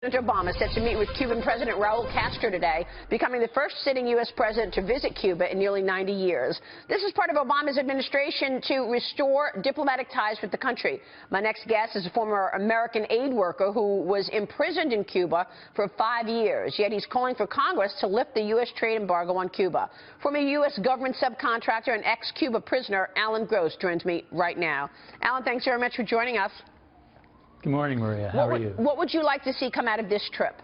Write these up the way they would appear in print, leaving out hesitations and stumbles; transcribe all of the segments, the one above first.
President Obama set to meet with Cuban President Raul Castro today, becoming the first sitting U.S. president to visit Cuba in nearly 90 years. This is part of Obama's administration to restore diplomatic ties with the country. My next guest is a former American aid worker who was imprisoned in Cuba for 5 years, yet he's calling for Congress to lift the U.S. trade embargo on Cuba. Former U.S. government subcontractor and ex-Cuba prisoner Alan Gross joins me right now. Alan, thanks very much for joining us. Good morning, Maria. How are you? What would you like to see come out of this trip?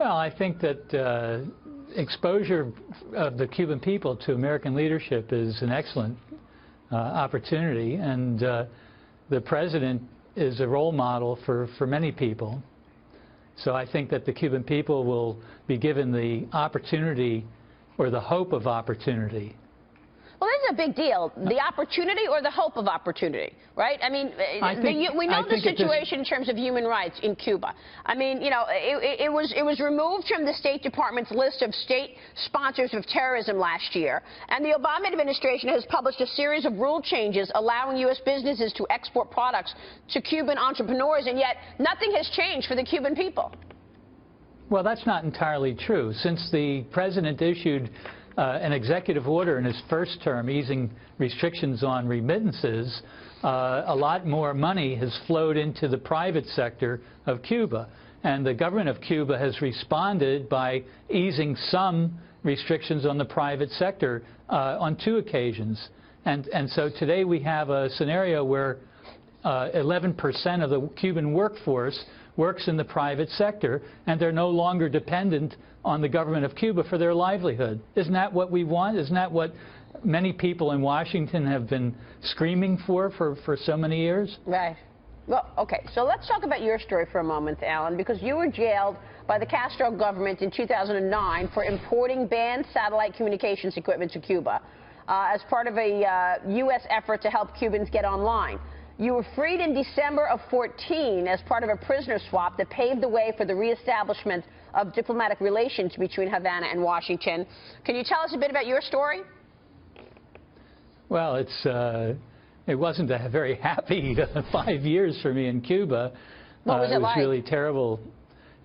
Well, I think that exposure of the Cuban people to American leadership is an excellent opportunity, and the president is a role model for many people. So I think that the Cuban people will be given the opportunity or the hope of opportunity. Well, this is a big deal. The opportunity or the hope of opportunity, right? I mean, we know the situation in terms of human rights in Cuba. I mean, you know, it was removed from the State Department's list of state sponsors of terrorism last year. And the Obama administration has published a series of rule changes allowing U.S. businesses to export products to Cuban entrepreneurs, and yet nothing has changed for the Cuban people. Well, that's not entirely true. Since the president issued an executive order in his first term easing restrictions on remittances, a lot more money has flowed into the private sector of Cuba. And the government of Cuba has responded by easing some restrictions on the private sector on 2 occasions. And so today we have a scenario where 11% of the Cuban workforce works in the private sector, and they're no longer dependent on the government of Cuba for their livelihood. Isn't that what we want? Isn't that what many people in Washington have been screaming for so many years? Right. Well, okay, so let's talk about your story for a moment, Alan, because you were jailed by the Castro government in 2009 for importing banned satellite communications equipment to Cuba as part of a U.S. effort to help Cubans get online. You were freed in December of 2014 as part of a prisoner swap that paved the way for the reestablishment of diplomatic relations between Havana and Washington. Can you tell us a bit about your story? Well, it wasn't a very happy 5 years for me in Cuba. What was it like? It was really terrible.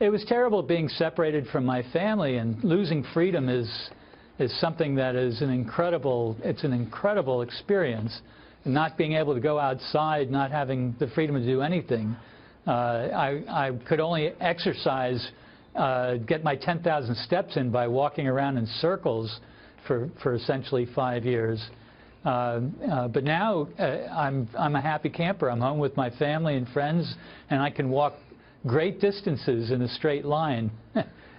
It was terrible being separated from my family, and losing freedom is something that is an incredible experience. Not being able to go outside, not having the freedom to do anything. I could only exercise, get my 10,000 steps in by walking around in circles for essentially 5 years. But now I'm a happy camper. I'm home with my family and friends, and I can walk great distances in a straight line.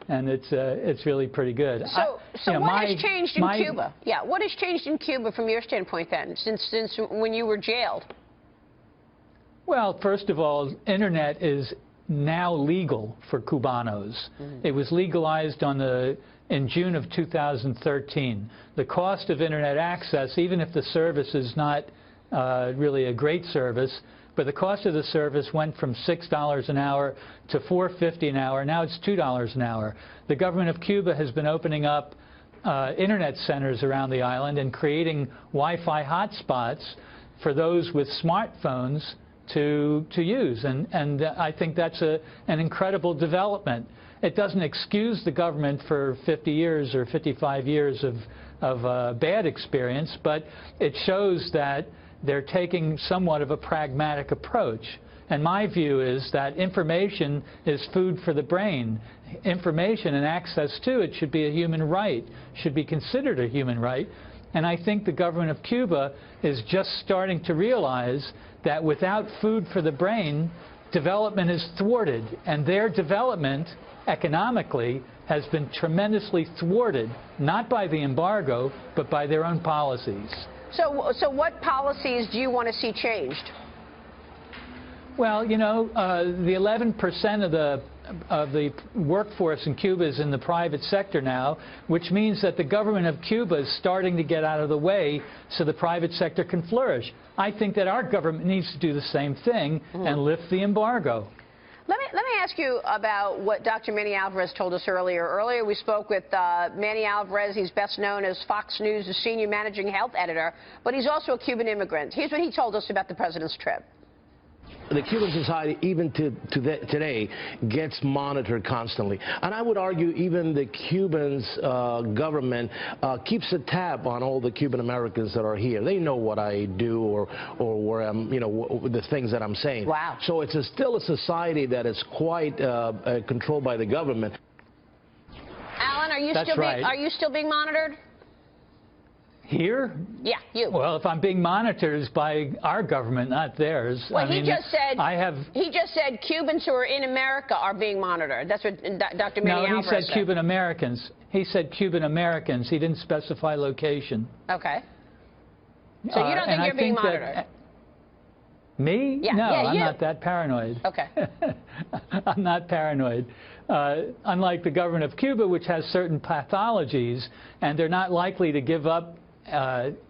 And it's really pretty good. So what has changed in Cuba? Yeah, what has changed in Cuba from your standpoint then, since when you were jailed? Well, first of all, internet is now legal for Cubanos. It was legalized in June of 2013. The cost of internet access, even if the service is not really a great service, but the cost of the service went from $6 an hour to $4.50 an hour. Now it's $2 an hour. The government of Cuba has been opening up internet centers around the island and creating Wi-Fi hotspots for those with smartphones to use. And I think that's an incredible development. It doesn't excuse the government for 50 years or 55 years of bad experience, but it shows that they're taking somewhat of a pragmatic approach. And my view is that information is food for the brain. Information and access to it should be a human right, should be considered a human right. And I think the government of Cuba is just starting to realize that without food for the brain, development is thwarted. And their development economically has been tremendously thwarted, not by the embargo, but by their own policies. So what policies do you want to see changed? Well, you know, the 11% of the workforce in Cuba is in the private sector now, which means that the government of Cuba is starting to get out of the way so the private sector can flourish. I think that our government needs to do the same thing and lift the embargo. Let me ask you about what Dr. Manny Alvarez told us earlier. Earlier we spoke with Manny Alvarez. He's best known as Fox News' senior managing health editor, but he's also a Cuban immigrant. Here's what he told us about the president's trip. the Cuban society, even today, gets monitored constantly. And I would argue even the Cubans' government keeps a tab on all the Cuban Americans that are here. They know what I do or where I'm, the things that I'm saying. Wow. So it's still a society that is quite controlled by the government. Alan, are you still being monitored? Here? Yeah, you. Well, if I'm being monitored, it's by our government, not theirs. Well, he just said Cubans who are in America are being monitored. That's what Dr. Manny Alvarez said. No, he said Cuban Americans. He said Cuban Americans. He didn't specify location. Okay. So you don't think you're being monitored? Me? Yeah, no, yeah, I'm not that paranoid. Okay. I'm not paranoid. Unlike the government of Cuba, which has certain pathologies, and they're not likely to give up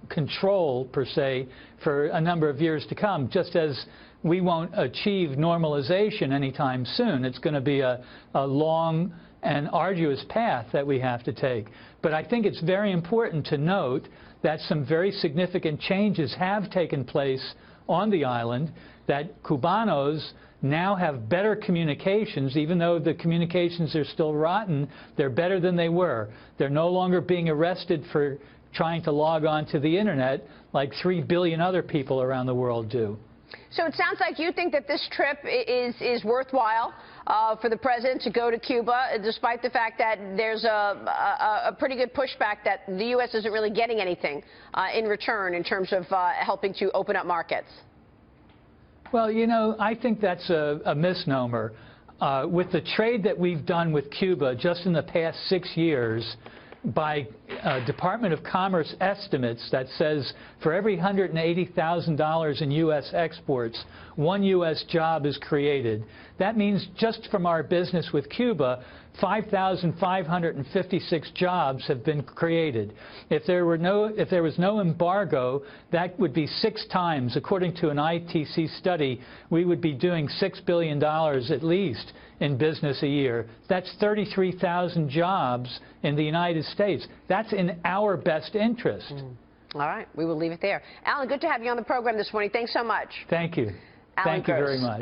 control, per se, for a number of years to come, just as we won't achieve normalization anytime soon. It's going to be a long and arduous path that we have to take. But I think it's very important to note that some very significant changes have taken place on the island, that Cubanos now have better communications. Even though the communications are still rotten, they're better than they were. They're no longer being arrested for trying to log on to the internet like 3 billion other people around the world do. So it sounds like you think that this trip is worthwhile for the president to go to Cuba, despite the fact that there's a pretty good pushback that the U.S. isn't really getting anything in return in terms of helping to open up markets. Well, I think that's a misnomer. With the trade that we've done with Cuba just in the past 6 years, by Department of Commerce estimates that says for every $180,000 in U.S. exports, 1 U.S. job is created. That means just from our business with Cuba, 5,556 jobs have been created. If there was no embargo, that would be 6 times. According to an ITC study, we would be doing $6 billion at least in business a year. That's 33,000 jobs in the United States. That's in our best interest. All right, we will leave it there. Alan, good to have you on the program this morning. Thanks so much. Thank you. Alan Thank you very much.